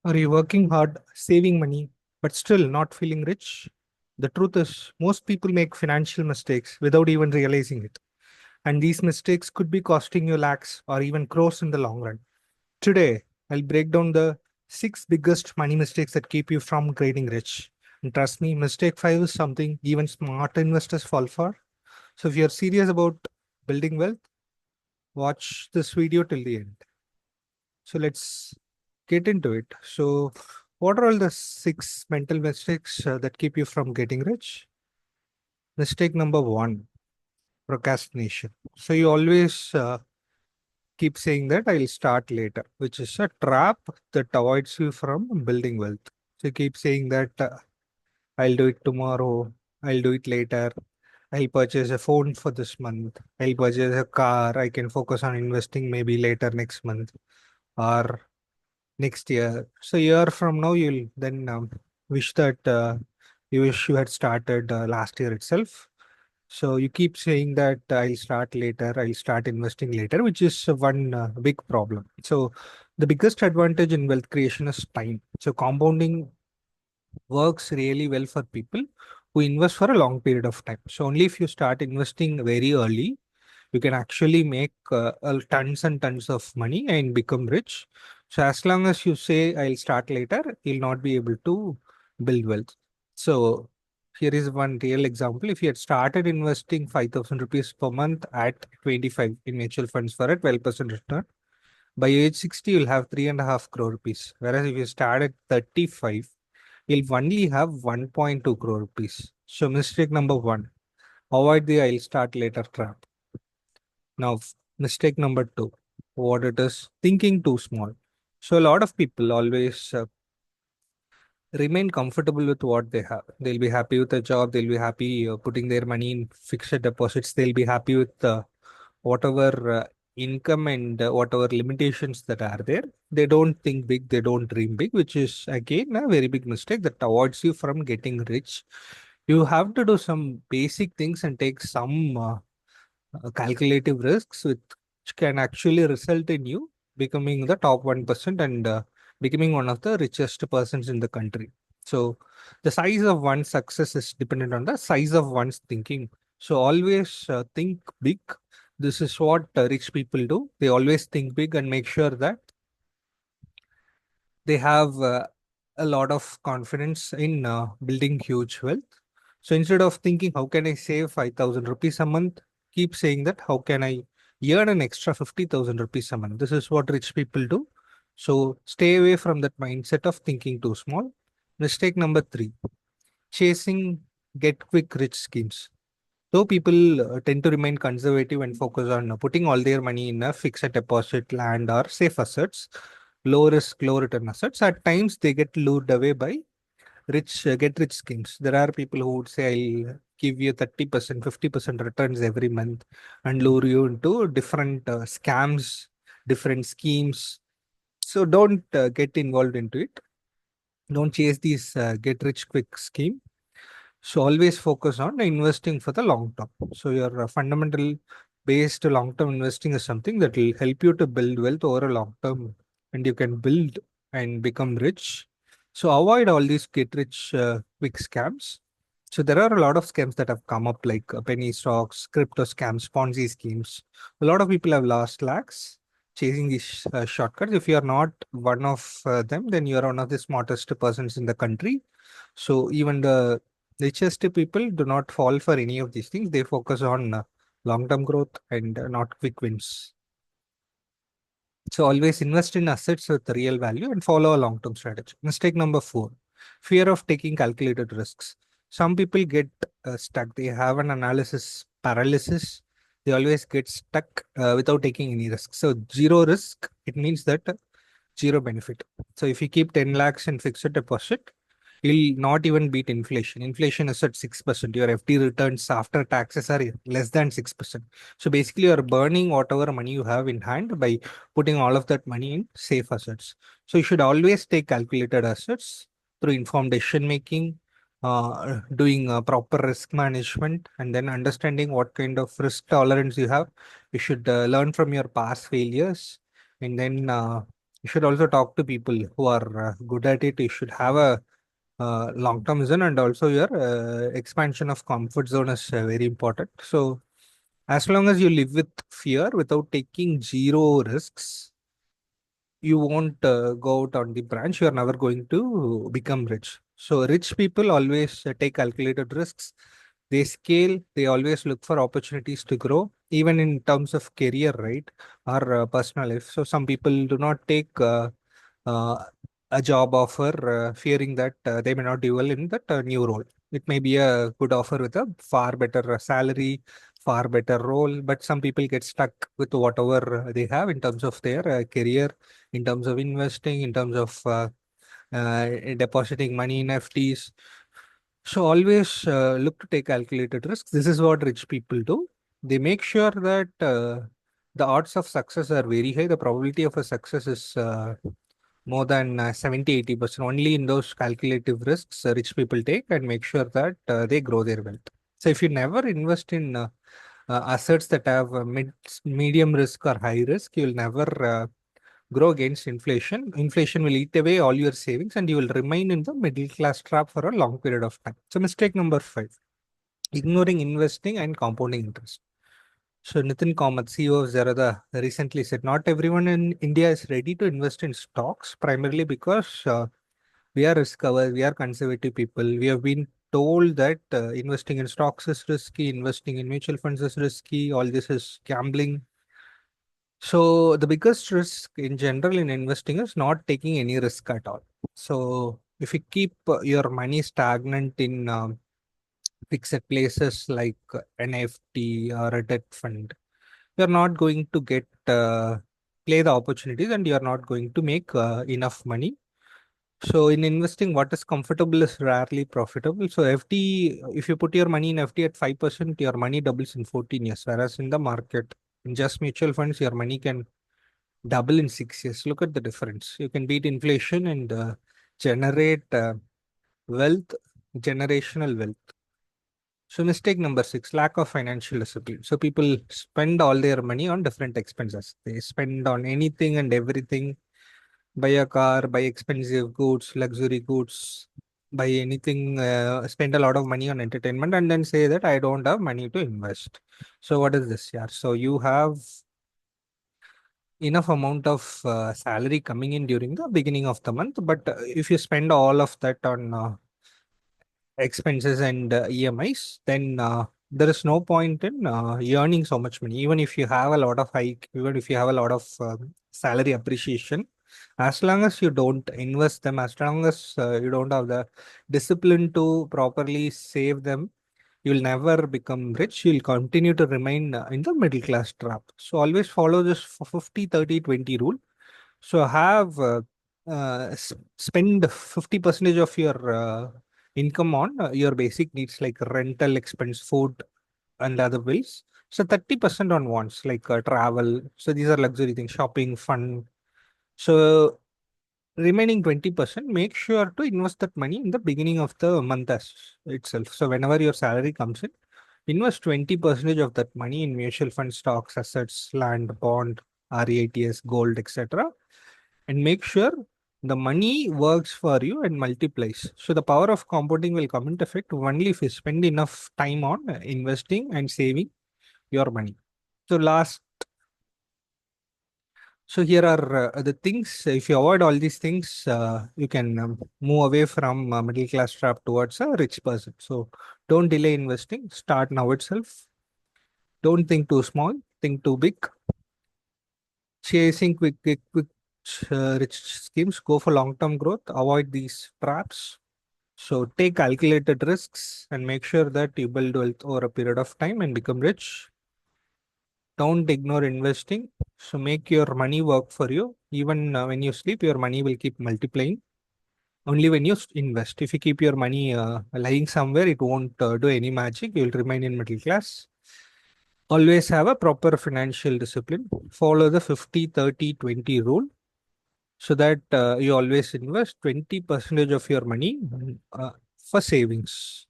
Are you working hard, saving money, but still not feeling rich? The truth is, most people make financial mistakes without even realizing it. And these mistakes could be costing you lakhs or even crores in the long run. Today, I'll break down the six biggest money mistakes that keep you from getting rich. And trust me, mistake five is something even smart investors fall for. So if you're serious about building wealth, watch this video till the end. So let's get into it. So, what are all the six mental mistakes that keep you from getting rich? Mistake number one, procrastination. So, you always keep saying that I'll start later, which is a trap that avoids you from building wealth. So, you keep saying that I'll do it tomorrow, I'll do it later, I'll purchase a phone for this month, I'll purchase a car, I can focus on investing maybe later next month. Or next year. So year from now, you'll then wish that you wish you had started last year itself. So you keep saying that I'll start later, I'll start investing later, which is one big problem. So the biggest advantage in wealth creation is time. So compounding works really well for people who invest for a long period of time. So only if you start investing very early, you can actually make tons and tons of money and become rich. So as long as you say I'll start later, you'll not be able to build wealth. So here is one real example. If you had started investing 5,000 rupees per month at 25 in mutual funds for a 12% return, by age 60, you'll have 3.5 crore rupees. Whereas if you start at 35, you'll only have 1.2 crore rupees. So mistake number one, avoid the I'll start later trap. Now, mistake number two, what it is, thinking too small. So, a lot of people always remain comfortable with what they have. They'll be happy with a job, they'll be happy putting their money in fixed deposits, they'll be happy with whatever income and whatever limitations that are there. They don't think big, they don't dream big, which is again a very big mistake that avoids you from getting rich. You have to do some basic things and take some calculative risks which can actually result in you becoming the top 1% and becoming one of the richest persons in the country. So the size of one's success is dependent on the size of one's thinking. So always think big. This is what rich people do. They always think big and make sure that they have a lot of confidence in building huge wealth. So instead of thinking, how can I save 5,000 rupees a month? Keep saying that, how can I earn an extra 50,000 rupees a month? This is what rich people do. So stay away from that mindset of thinking too small. Mistake number three, chasing get quick rich schemes. Though people tend to remain conservative and focus on putting all their money in a fixed deposit, land, or safe assets, low risk, low return assets, at times they get lured away by rich get rich schemes. There are people who would say, I'll give you 30%, 50% returns every month and lure you into different scams, different schemes. So don't get involved into it. Don't chase these get rich quick scheme. So always focus on investing for the long term. So your fundamental based long term investing is something that will help you to build wealth over a long term, and you can build and become rich. So avoid all these get rich quick scams. So there are a lot of scams that have come up like penny stocks, crypto scams, Ponzi schemes. A lot of people have lost lakhs chasing these shortcuts. If you are not one of them, then you are one of the smartest persons in the country. So even the richest people do not fall for any of these things. They focus on long-term growth and not quick wins. So always invest in assets with real value and follow a long-term strategy. Mistake number four, fear of taking calculated risks. Some people get stuck. They have an analysis paralysis. They always get stuck without taking any risk. So zero risk, it means that zero benefit. So if you keep 10 lakhs in fixed deposit, you'll not even beat inflation. Inflation is at 6%. Your FD returns after taxes are less than 6%. So basically, you're burning whatever money you have in hand by putting all of that money in safe assets. So you should always take calculated assets through informed decision making, doing proper risk management, and then understanding what kind of risk tolerance you have. You should learn from your past failures and then You should also talk to people who are good at it. You should have a long-term vision, and also your expansion of comfort zone is very important. So as long as you live with fear without taking zero risks, you won't go out on the branch. You are never going to become rich. So rich people always take calculated risks. They scale. They always look for opportunities to grow, even in terms of career, right, or personal life. So some people do not take uh, a job offer, fearing that they may not do well in that new role. It may be a good offer with a far better salary, far better role, but some people get stuck with whatever they have in terms of their career, in terms of investing, in terms of depositing money in FTs. So always look to take calculated risks. This is what rich people do. They make sure that the odds of success are very high. The probability of a success is more than 70, 80%. Only in those calculative risks rich people take and make sure that they grow their wealth. So if you never invest in assets that have medium risk or high risk, you'll never grow against inflation. Inflation will eat away all your savings and you will remain in the middle class trap for a long period of time. So mistake number 5, ignoring investing and compounding interest. So Nitin Kamath, CEO of Zerodha, recently said not everyone in India is ready to invest in stocks, primarily because we are risk averse, we are conservative people. We have been told that investing in stocks is risky, investing in mutual funds is risky, all this is gambling. So the biggest risk in general in investing is not taking any risk at all. So if you keep your money stagnant in fixed places like an FT or a debt fund, you're not going to get play the opportunities and you're not going to make enough money. So in investing, what is comfortable is rarely profitable. So FD, if you put your money in FD at 5%, your money doubles in 14 years. Whereas in the market, in just mutual funds, your money can double in 6 years. Look at the difference. You can beat inflation and generate wealth, generational wealth. So mistake number 6, lack of financial discipline. So people spend all their money on different expenses. They spend on anything and everything, buy a car, buy expensive goods, luxury goods, buy anything, spend a lot of money on entertainment, and then say that I don't have money to invest. So what is this? Yeah. So you have enough amount of salary coming in during the beginning of the month, but if you spend all of that on expenses and EMIs, then there is no point in earning so much money. Even if you have a lot of hike, even if you have a lot of salary appreciation, as long as you don't invest them, as long as you don't have the discipline to properly save them, you'll never become rich. You'll continue to remain in the middle class trap. So always follow this 50, 30, 20 rule. So have spend 50% of your income on your basic needs like rental expense, food, and other bills. So 30% on wants like travel. So these are luxury things, shopping, fun. So remaining 20%, make sure to invest that money in the beginning of the month as itself. So whenever your salary comes in, invest 20% of that money in mutual fund, stocks, assets, land, bond, REITs, gold, etc. And make sure the money works for you and multiplies. So the power of compounding will come into effect only if you spend enough time on investing and saving your money. So here are the things. If you avoid all these things, you can move away from middle class trap towards a rich person. So don't delay investing. Start now itself. Don't think too small. Think too big. Chasing quick rich schemes. Go for long-term growth. Avoid these traps. So take calculated risks and make sure that you build wealth over a period of time and become rich. Don't ignore investing. So make your money work for you. Even when you sleep, your money will keep multiplying. Only when you invest. If you keep your money lying somewhere, it won't do any magic. You'll remain in middle class. Always have a proper financial discipline. Follow the 50, 30, 20 rule so that you always invest 20% of your money for savings.